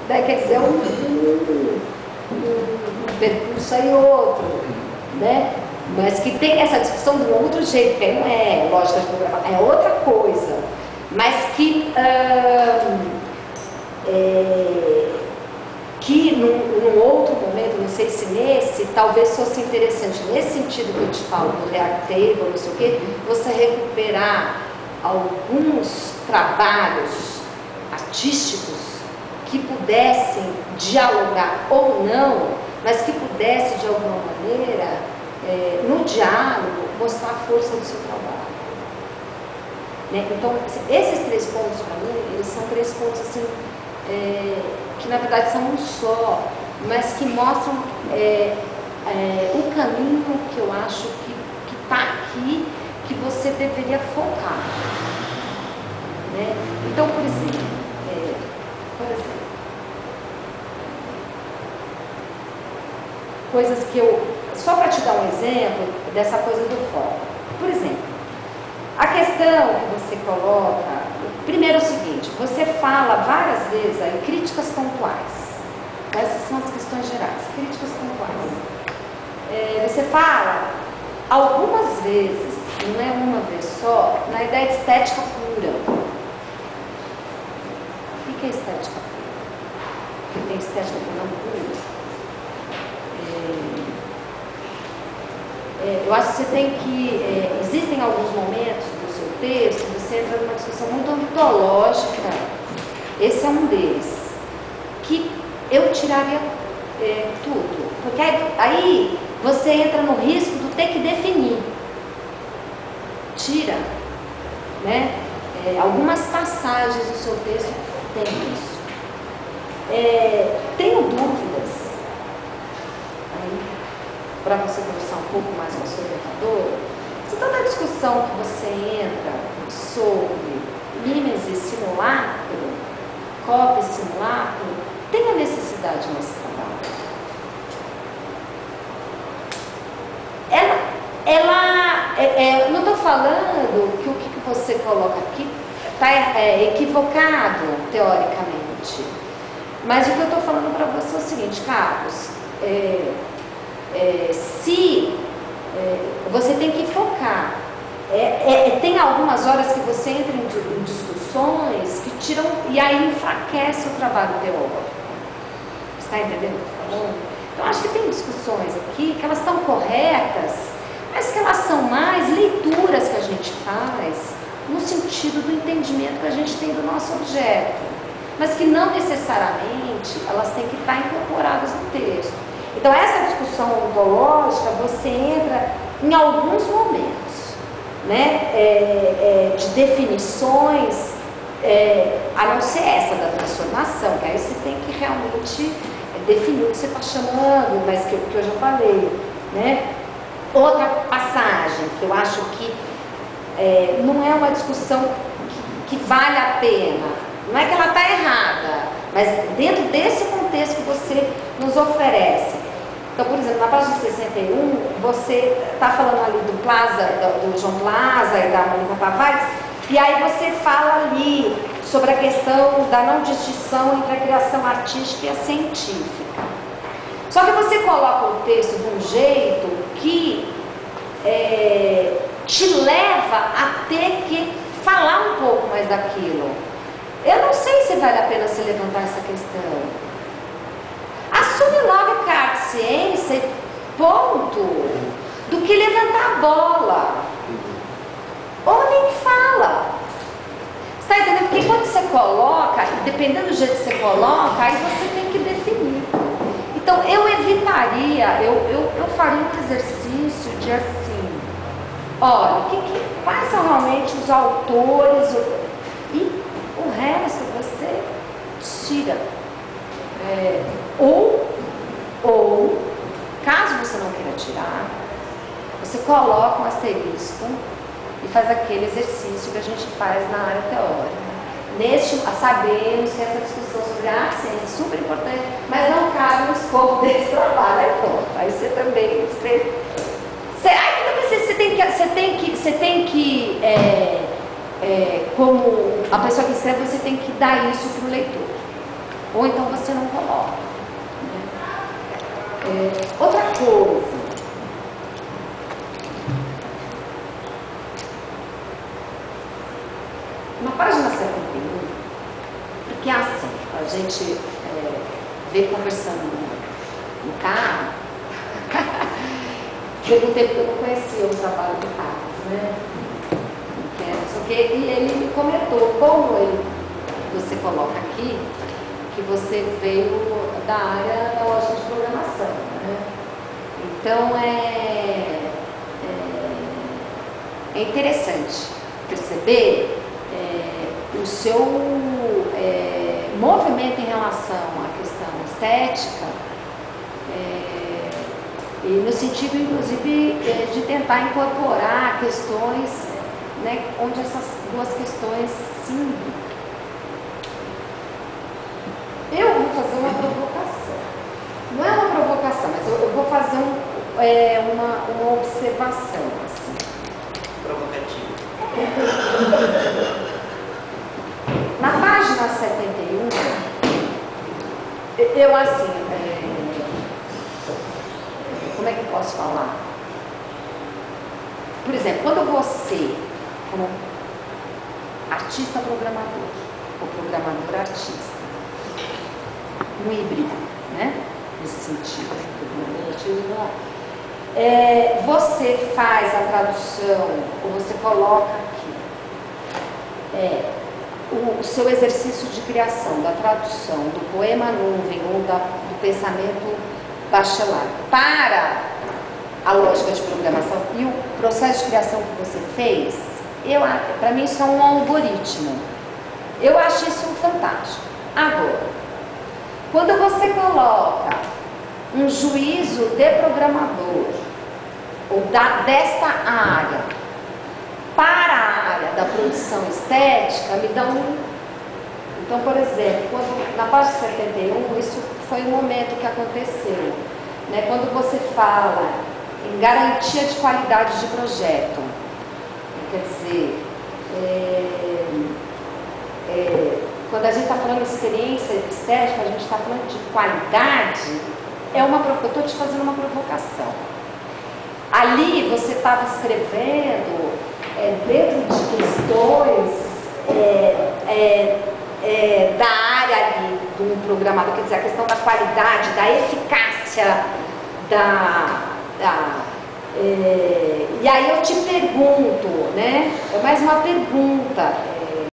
né? Quer dizer, um percurso aí outro, né? Mas que tem essa discussão de um outro jeito, porque não é lógica de programação, é outra coisa, mas que num outro momento, não sei se nesse, talvez fosse interessante, nesse sentido que eu te falo, do React Table, não sei o quê, você recuperar alguns trabalhos artísticos que pudessem dialogar ou não, mas que pudesse de alguma maneira, no diálogo, mostrar a força do seu trabalho. Né? Então, esses 3 pontos para mim, eles são 3 pontos assim, que na verdade são um só, mas que mostram o caminho que eu acho que está aqui, que você deveria focar. Né? Então, por exemplo, coisas que só para te dar um exemplo dessa coisa do foco. Por exemplo, a questão que você coloca, primeiro é o seguinte, você fala várias vezes aí críticas pontuais. Essas são as questões gerais, críticas pontuais. Você fala algumas vezes, não é uma vez só, na ideia de estética pura. O que é estética pura? Porque tem estética pura não pura. Eu acho que você tem que... existem alguns momentos do seu texto, você entra numa discussão muito ontológica, esse é um deles, que eu tiraria tudo, porque aí você entra no risco de ter que definir. Tira, né? Algumas passagens do seu texto tem isso. Tenho dúvidas para você conversar um pouco mais com a sua orientadora, se toda a discussão que você entra sobre mimesis e simulacro, cópia e simulacro, tem a necessidade nesse trabalho. Não estou falando que o que você coloca aqui está equivocado, teoricamente, mas o que eu estou falando para você é o seguinte, Carlos, você tem que focar. Tem algumas horas que você entra em discussões que tiram e aí enfraquece o trabalho teórico. Você está entendendo o que eu estou falando? Então acho que tem discussões aqui que elas estão corretas, mas que elas são mais leituras que a gente faz no sentido do entendimento que a gente tem do nosso objeto, mas que não necessariamente elas têm que estar incorporadas no texto. Então, essa discussão ontológica, você entra em alguns momentos, né, de definições, a não ser essa da transformação, que aí você tem que realmente definir o que você está chamando, mas que eu já falei, né? Outra passagem que eu acho que não é uma discussão que vale a pena, não é que ela está errada, mas dentro desse contexto que você nos oferece. Então, por exemplo, na página 61, você está falando ali do Plaza, do João Plaza e da Mônica Tavares, e aí você fala ali sobre a questão da não distinção entre a criação artística e a científica. Só que você coloca o texto de um jeito que te leva a ter que falar um pouco mais daquilo. Eu não sei se vale a pena se levantar essa questão. Assume logo que a arte ciência é ponto, do que levantar a bola. Ou nem fala. Você está entendendo? Porque quando você coloca, dependendo do jeito que você coloca, aí você tem que definir. Então eu evitaria, eu faria um exercício de assim, olha, quais são realmente os autores e o resto você tira. Ou, caso você não queira tirar, você coloca um asterisco e faz aquele exercício que a gente faz na área teórica. Sabemos que essa discussão sobre a arte e ciência é super importante, mas não cabe no escopo desse trabalho. Aí pronto, aí você também... Você tem que como a pessoa que escreve, você tem que dar isso para o leitor. ou então você não coloca. Né? Outra coisa, na página 71, porque assim, a gente vê conversando no carro, perguntei porque eu não conhecia o trabalho do Carlos, né? E ele me comentou como você coloca aqui que você veio da área da lógica de programação, né? Então é interessante perceber o seu movimento em relação à questão estética, e no sentido, inclusive, de tentar incorporar questões, né, onde essas duas questões se unem. Eu vou fazer uma provocação. Não é uma provocação, mas eu vou fazer uma observação. Assim. Provocativo. Na página 71, eu assim, como é que eu posso falar? Por exemplo, quando você, como artista programador, ou programador artista, um híbrido, né? Nesse sentido, você faz a tradução, ou você coloca aqui, o seu exercício de criação, da tradução, do poema nuvem ou do pensamento bachelard para a lógica de programação e o processo de criação que você fez, para mim isso é um algoritmo. Eu acho isso fantástico. Agora, quando você coloca um juízo de programador ou desta área para a área da produção estética, me dá Então, por exemplo, na página 71, isso foi um momento que aconteceu, né? Quando você fala em garantia de qualidade de projeto, quer dizer, quando a gente está falando de experiência estética, a gente está falando de qualidade, eu estou te fazendo uma provocação. Ali você estava escrevendo dentro de questões da área ali do programador, quer dizer, a questão da qualidade, da eficácia, e aí eu te pergunto, né? É mais uma pergunta.